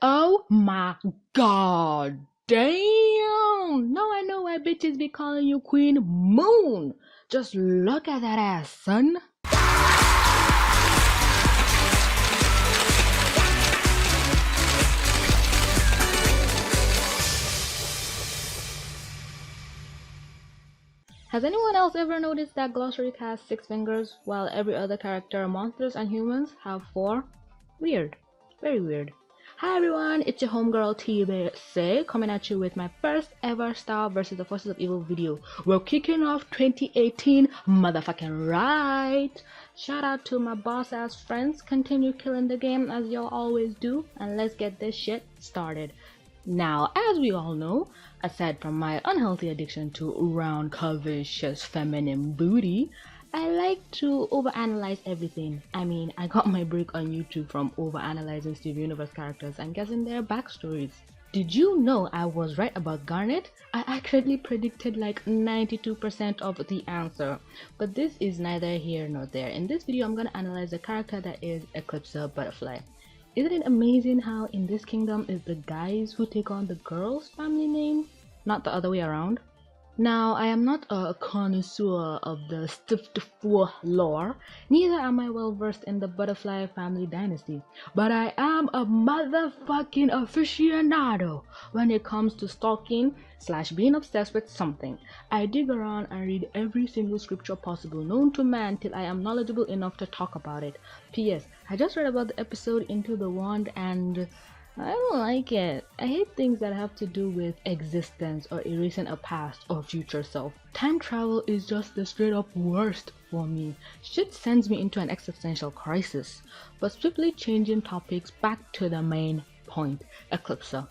Oh my god. Damn. Now I know why bitches be calling you Queen Moon. Just look at that ass, son. Has anyone else ever noticed that glossary has 6 fingers while every other character, monsters and humans, have 4? Weird. Very weird. Hi everyone, it's your homegirl TBC coming at you with my first ever Star vs. the Forces of Evil video. We're kicking off 2018 motherfucking right. Shout out to my boss ass friends. Continue killing the game as y'all always do, and let's get this shit started. Now, as we all know, aside from my unhealthy addiction to round, curvaceous, feminine booty, I like to overanalyze everything. I mean, I got my break on YouTube from overanalyzing Steve Universe characters and guessing their backstories. Did you know I was right about Garnet? I accurately predicted like 92% of the answer. But this is neither here nor there. In this video, I'm gonna analyze the character that is Eclipsa Butterfly. Isn't it amazing how in this kingdom it's the guys who take on the girl's family name, not the other way around? Now, I am not a connoisseur of the Stiftefour lore, neither am I well versed in the Butterfly family dynasty, but I am a motherfucking aficionado when it comes to stalking / being obsessed with something. I dig around and read every single scripture possible known to man till I am knowledgeable enough to talk about it. P.S. I just read about the episode Into the Wand and I don't like it. I hate things that have to do with existence or erasing a past or future self. Time travel is just the straight up worst for me. Shit sends me into an existential crisis. But swiftly changing topics, back to the main point. Eclipsa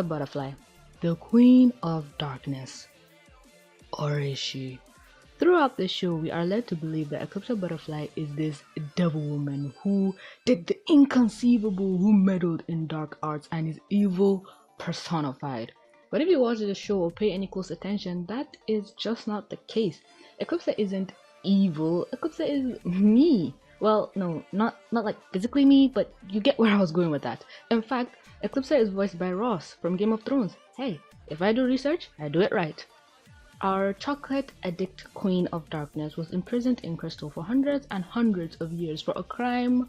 Butterfly, the Queen of Darkness. Or is she? Throughout the show, we are led to believe that Eclipsa Butterfly is this devil woman who did the inconceivable, who meddled in dark arts and is evil personified. But if you watch the show or pay any close attention, that is just not the case. Eclipsa isn't evil. Eclipsa is me. Well, no, not like physically me, but you get where I was going with that. In fact, Eclipsa is voiced by Ross from Game of Thrones. Hey, if I do research, I do it right. Our chocolate addict Queen of Darkness was imprisoned in Crystal for hundreds and hundreds of years for a crime,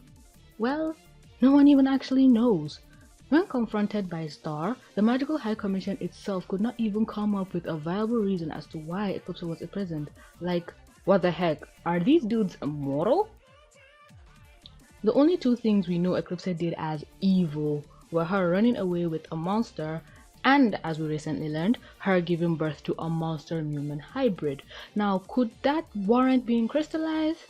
well, no one even actually knows. When confronted by Star, the Magical High Commission itself could not even come up with a viable reason as to why Eclipsa was imprisoned. Like, what the heck, are these dudes immortal? The only two things we know Eclipsa did as evil were her running away with a monster and, as we recently learned, her giving birth to a monster-human hybrid. Now, could that warrant being crystallized?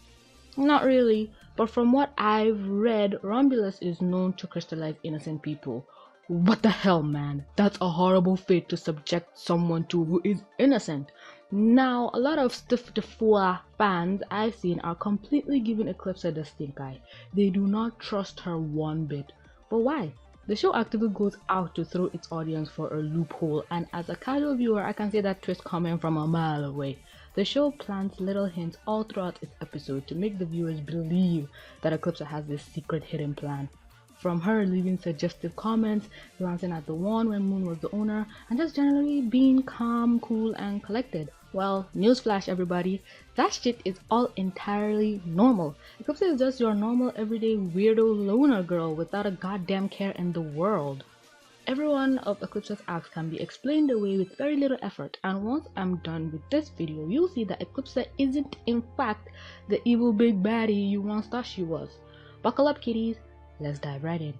Not really, but from what I've read, Romulus is known to crystallize innocent people. What the hell, man? That's a horrible fate to subject someone to who is innocent. Now, a lot of Stiftefour fans I've seen are completely giving Eclipsa the stink eye. They do not trust her one bit. But why? The show actively goes out to throw its audience for a loophole, and as a casual viewer, I can see that twist coming from a mile away. The show plants little hints all throughout its episode to make the viewers believe that Eclipsa has this secret hidden plan. From her leaving suggestive comments, glancing at the wand when Moon was the owner, and just generally being calm, cool, and collected. Well, newsflash everybody, that shit is all entirely normal. Eclipsa is just your normal everyday weirdo loner girl without a goddamn care in the world. Every one of Eclipsa's acts can be explained away with very little effort, and once I'm done with this video, you'll see that Eclipsa isn't in fact the evil big baddie you once thought she was. Buckle up kiddies, let's dive right in.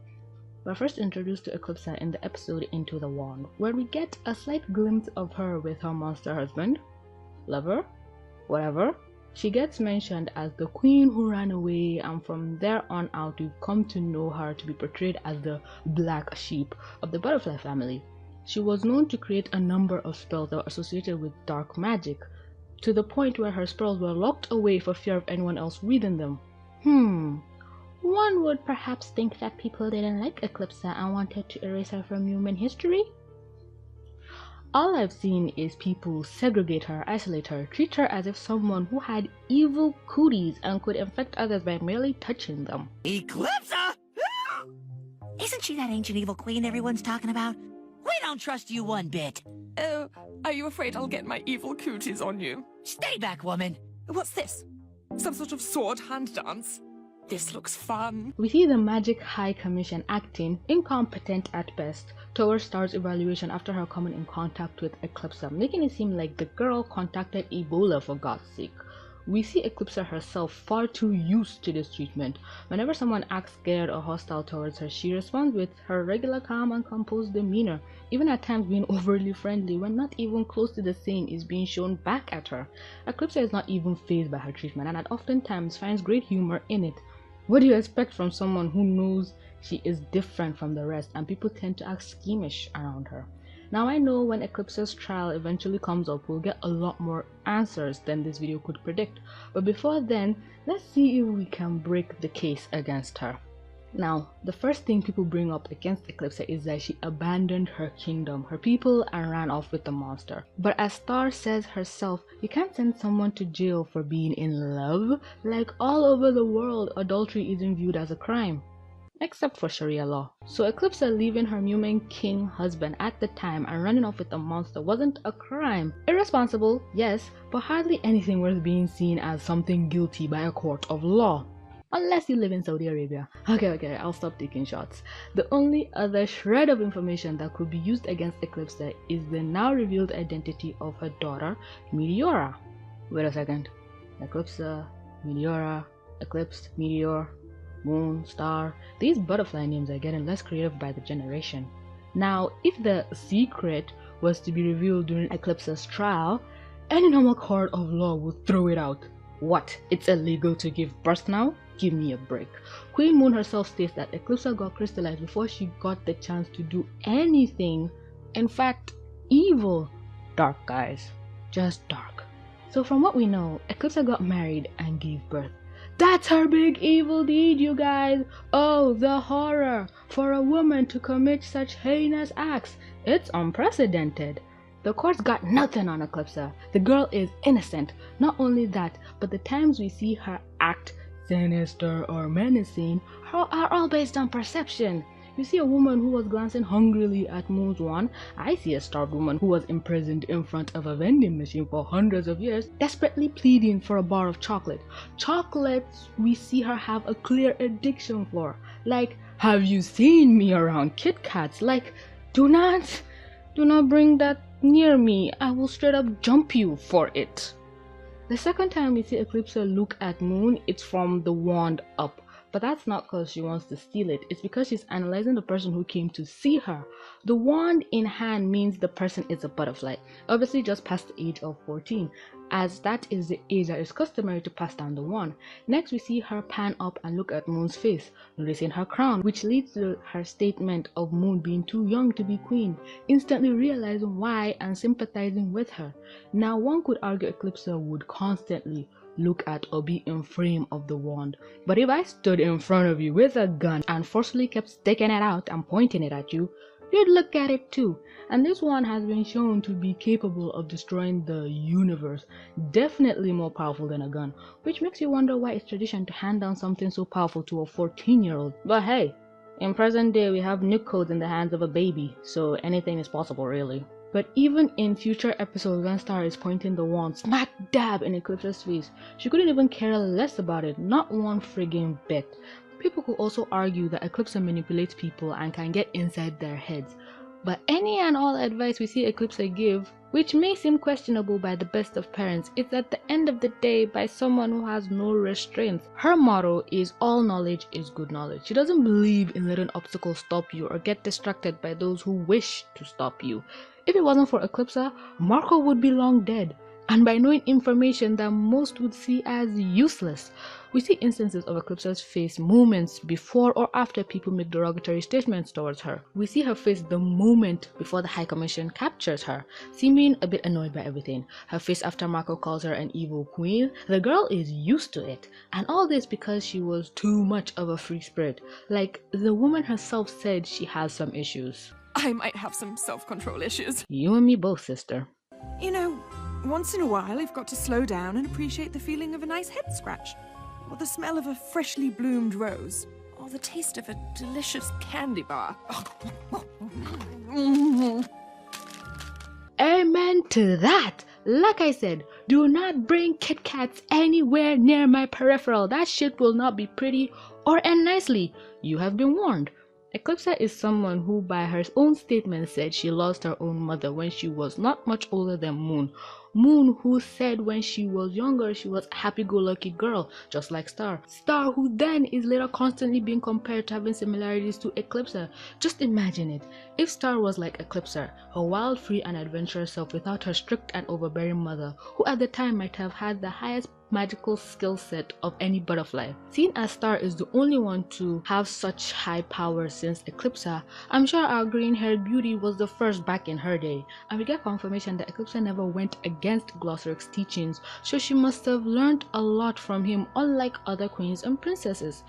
We're first introduced to Eclipsa in the episode Into the Wand, where we get a slight glimpse of her with her monster husband, lover, whatever. She gets mentioned as the queen who ran away, and from there on out we've come to know her to be portrayed as the black sheep of the butterfly family. She was known to create a number of spells that were associated with dark magic, to the point where her spells were locked away for fear of anyone else reading them. One would perhaps think that people didn't like Eclipsa and wanted to erase her from human history. All I've seen is people segregate her, isolate her, treat her as if someone who had evil cooties and could infect others by merely touching them. Eclipsa? Isn't she that ancient evil queen everyone's talking about? We don't trust you one bit. Oh, are you afraid I'll get my evil cooties on you? Stay back, woman. What's this? Some sort of sword hand dance? This looks fun. We see the Magic High Commission acting incompetent at best towards Star's evaluation after her coming in contact with Eclipsa, making it seem like the girl contacted Ebola for God's sake. We see Eclipsa herself far too used to this treatment. Whenever someone acts scared or hostile towards her, she responds with her regular calm and composed demeanor, even at times being overly friendly when not even close to the same is being shown back at her. Eclipsa is not even fazed by her treatment and at oftentimes finds great humor in it. What do you expect from someone who knows she is different from the rest and people tend to act schemish around her? Now I know when Eclipsa's trial eventually comes up, we'll get a lot more answers than this video could predict. But before then, let's see if we can break the case against her. Now, the first thing people bring up against Eclipsa is that she abandoned her kingdom, her people, and ran off with the monster. But as Star says herself, you can't send someone to jail for being in love. Like all over the world, adultery isn't viewed as a crime. Except for Sharia law. So Eclipsa leaving her Mumin king husband at the time and running off with the monster wasn't a crime. Irresponsible, yes, but hardly anything worth being seen as something guilty by a court of law. Unless you live in Saudi Arabia. Okay, I'll stop taking shots. The only other shred of information that could be used against Eclipsa is the now revealed identity of her daughter, Meteora. Wait a second. Eclipsa, Meteora, Eclipse, Meteor, Moon, Star. These butterfly names are getting less creative by the generation. Now, if the secret was to be revealed during Eclipsa's trial, any normal court of law would throw it out. What? It's illegal to give birth now? Give me a break. Queen Moon herself states that Eclipsa got crystallized before she got the chance to do anything. In fact, evil. Dark, guys. Just dark. So from what we know, Eclipsa got married and gave birth. That's her big evil deed, you guys! Oh, the horror! For a woman to commit such heinous acts, it's unprecedented. The court's got nothing on Eclipsa. The girl is innocent. Not only that, but the times we see her act sinister or menacing are all based on perception. You see a woman who was glancing hungrily at Moon's wand. I see a starved woman who was imprisoned in front of a vending machine for hundreds of years, desperately pleading for a bar of chocolate. Chocolates we see her have a clear addiction for. Like, have you seen me around Kit Kats? Like, do not bring that near me. I will straight up jump you for it. The second time we see Eclipsa look at Moon, it's from the wand up. But that's not because she wants to steal it, it's because she's analyzing the person who came to see her. The wand in hand means the person is a butterfly, obviously just past the age of 14, as that is the age that is customary to pass down the wand. Next we see her pan up and look at Moon's face, noticing her crown, which leads to her statement of Moon being too young to be queen, instantly realizing why and sympathizing with her. Now one could argue Eclipsa would constantly look at or be in frame of the wand, but if I stood in front of you with a gun and forcefully kept sticking it out and pointing it at you, you'd look at it too. And this one has been shown to be capable of destroying the universe, definitely more powerful than a gun, which makes you wonder why it's tradition to hand down something so powerful to a 14-year-old. But hey, in present day we have nuke codes in the hands of a baby, so anything is possible really. But even in future episodes when Star is pointing the wand smack dab in Eclipsa's face, she couldn't even care less about it, not one friggin' bit. People could also argue that Eclipsa manipulates people and can get inside their heads. But any and all advice we see Eclipsa give, which may seem questionable by the best of parents, is at the end of the day by someone who has no restraints. Her motto is all knowledge is good knowledge. She doesn't believe in letting obstacles stop you or get distracted by those who wish to stop you. If it wasn't for Eclipsa, Marco would be long dead, and by knowing information that most would see as useless. We see instances of Eclipsa's face moments before or after people make derogatory statements towards her. We see her face the moment before the High Commission captures her, seeming a bit annoyed by everything. Her face after Marco calls her an evil queen. The girl is used to it, and all this because she was too much of a free spirit. Like, the woman herself said she has some issues. I might have some self-control issues. You and me both, sister. You know, once in a while you've got to slow down and appreciate the feeling of a nice head scratch, or the smell of a freshly bloomed rose, or Oh, the taste of a delicious candy bar. Amen to that! Like I said, do not bring Kit Kats anywhere near my peripheral. That shit will not be pretty or end nicely. You have been warned. Eclipsa is someone who by her own statement said she lost her own mother when she was not much older than Moon. Moon, who said when she was younger she was a happy-go-lucky girl, just like Star. Star, who then is later constantly being compared to having similarities to Eclipsa. Just imagine it. If Star was like Eclipsa, her wild, free and adventurous self without her strict and overbearing mother, who at the time might have had the highest magical skill set of any butterfly. Seeing as Star is the only one to have such high power since Eclipsa, I'm sure our green-haired beauty was the first back in her day, and we get confirmation that Eclipsa never went against Glossoric's teachings, so she must have learned a lot from him, unlike other queens and princesses.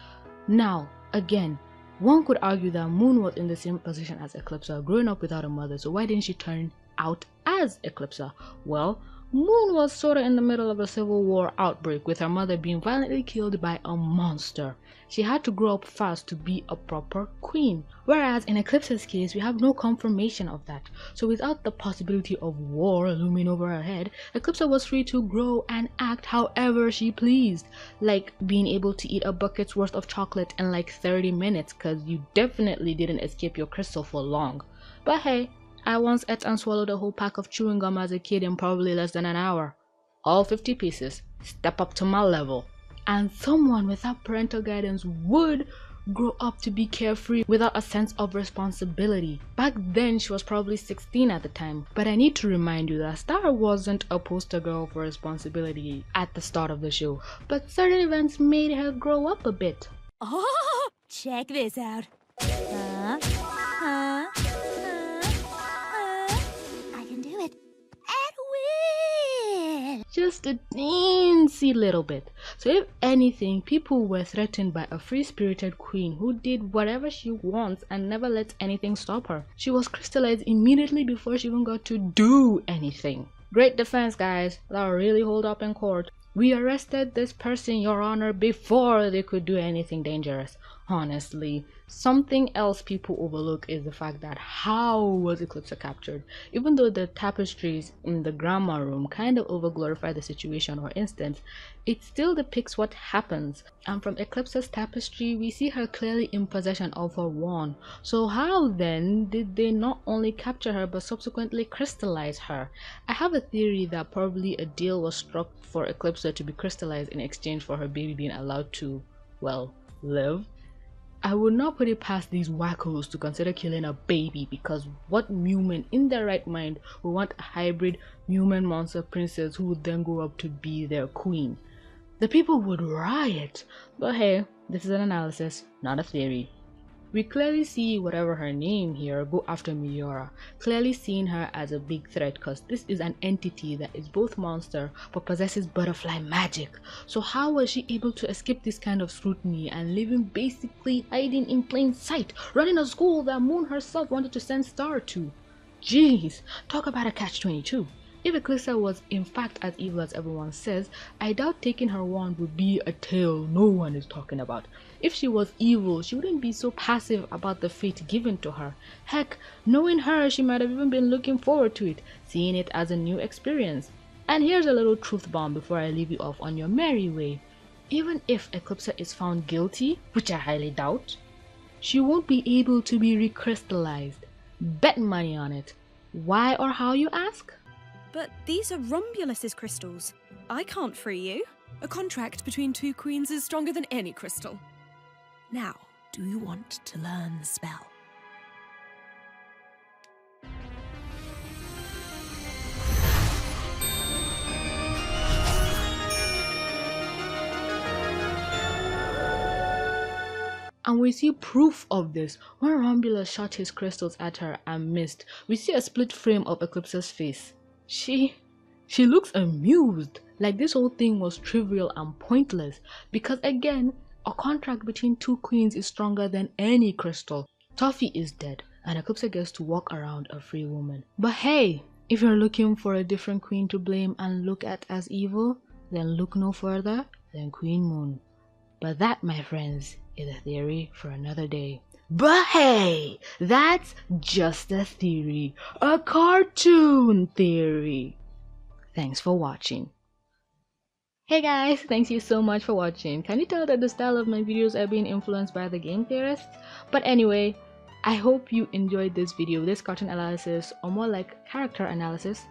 Now, again, one could argue that Moon was in the same position as Eclipsa, growing up without a mother, so why didn't she turn out as Eclipsa? Well, Moon was sorta in the middle of a civil war outbreak, with her mother being violently killed by a monster. She had to grow up fast to be a proper queen, whereas in Eclipsa's case we have no confirmation of that. So without the possibility of war looming over her head, Eclipsa was free to grow and act however she pleased, like being able to eat a bucket's worth of chocolate in like 30 minutes, cause you definitely didn't escape your crystal for long. But hey, I once ate and swallowed a whole pack of chewing gum as a kid in probably less than an hour. All 50 pieces. Step up to my level. And someone without parental guidance would grow up to be carefree without a sense of responsibility. Back then she was probably 16 at the time, but I need to remind you that Star wasn't a poster girl for responsibility at the start of the show, but certain events made her grow up a bit. Oh, check this out. I can do it at will. Just a teensy little bit. So if anything, people were threatened by a free-spirited queen who did whatever she wants and never lets anything stop her. She was crystallized immediately before she even got to do anything. Great defense, guys. That'll really hold up in court. We arrested this person, Your Honor, before they could do anything dangerous. Honestly, something else people overlook is the fact that how was Eclipsa captured? Even though the tapestries in the grandma room kind of overglorify the situation or instance, it still depicts what happens. And from Eclipsa's tapestry, we see her clearly in possession of her wand. So how then did they not only capture her but subsequently crystallize her? I have a theory that probably a deal was struck for Eclipsa to be crystallized in exchange for her baby being allowed to, well, live. I would not put it past these wackos to consider killing a baby, because what human in their right mind would want a hybrid human monster princess who would then grow up to be their queen? The people would riot. But hey, this is an analysis, not a theory. We clearly see whatever her name here go after Meteora, clearly seeing her as a big threat because this is an entity that is both monster but possesses butterfly magic. So how was she able to escape this kind of scrutiny and living basically hiding in plain sight, running a school that Moon herself wanted to send Star to? Jeez, talk about a catch-22. If Eclipsa was in fact as evil as everyone says, I doubt taking her wand would be a tale no one is talking about. If she was evil, she wouldn't be so passive about the fate given to her. Heck, knowing her, she might have even been looking forward to it, seeing it as a new experience. And here's a little truth bomb before I leave you off on your merry way. Even if Eclipsa is found guilty, which I highly doubt, she won't be able to be recrystallized. Bet money on it. Why or how, you ask? But these are Rombulus's crystals. I can't free you. A contract between two queens is stronger than any crystal. Now, do you want to learn the spell? And we see proof of this when Rombulus shot his crystals at her and missed. We see a split frame of Eclipsa's face. She looks amused, like this whole thing was trivial and pointless, because again, a contract between two queens is stronger than any crystal. Toffee is dead, and Eclipsa gets to walk around a free woman. But hey, if you're looking for a different queen to blame and look at as evil, then look no further than Queen Moon. But that, my friends, is a theory for another day. But hey, that's just a theory, a cartoon theory. Thanks for watching. Hey guys, thanks you so much for watching. Can you tell that the style of my videos are being influenced by the game theorists? But anyway, I hope you enjoyed this video, this cartoon analysis, or more like character analysis.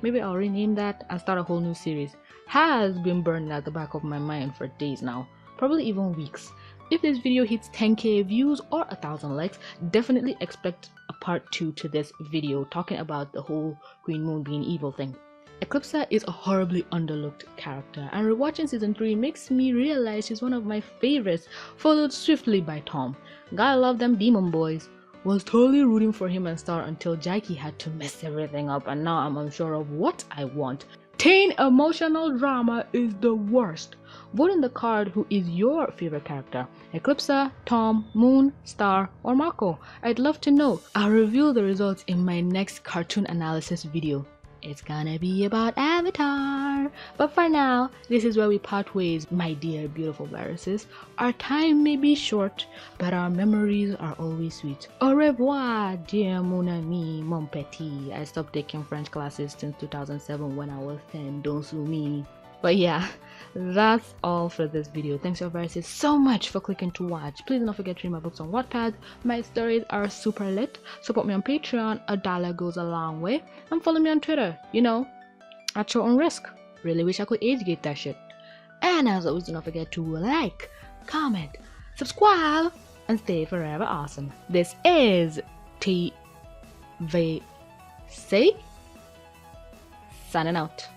Maybe I'll rename that and start a whole new series. Has been burning at the back of my mind for days now, probably even weeks. If this video hits 10k views or 1,000 likes, definitely expect a part 2 to this video talking about the whole Queen Moon being evil thing. Eclipsa is a horribly underlooked character, and rewatching season 3 makes me realize she's one of my favorites, followed swiftly by Tom. Gotta love them demon boys. Was totally rooting for him and Star until Jackie had to mess everything up, and now I'm unsure of what I want. Teen emotional drama is the worst. Vote in the card who is your favorite character. Eclipsa, Tom, Moon, Star, or Marco. I'd love to know. I'll reveal the results in my next cartoon analysis video. It's gonna be about Avatar. But for now, this is where we part ways, my dear beautiful viruses. Our time may be short, but our memories are always sweet. Au revoir, dear mon ami, mon petit. I stopped taking French classes since 2007 when I was 10, don't sue me. But yeah, that's all for this video. Thanks your viruses so much for clicking to watch. Please don't forget to read my books on Wattpad. My stories are super lit. Support me on Patreon, $1 goes a long way. And follow me on Twitter, you know, at your own risk. Really wish I could age gate that shit. And as always, do not forget to like, comment, subscribe, and stay forever awesome. This is TVC signing out.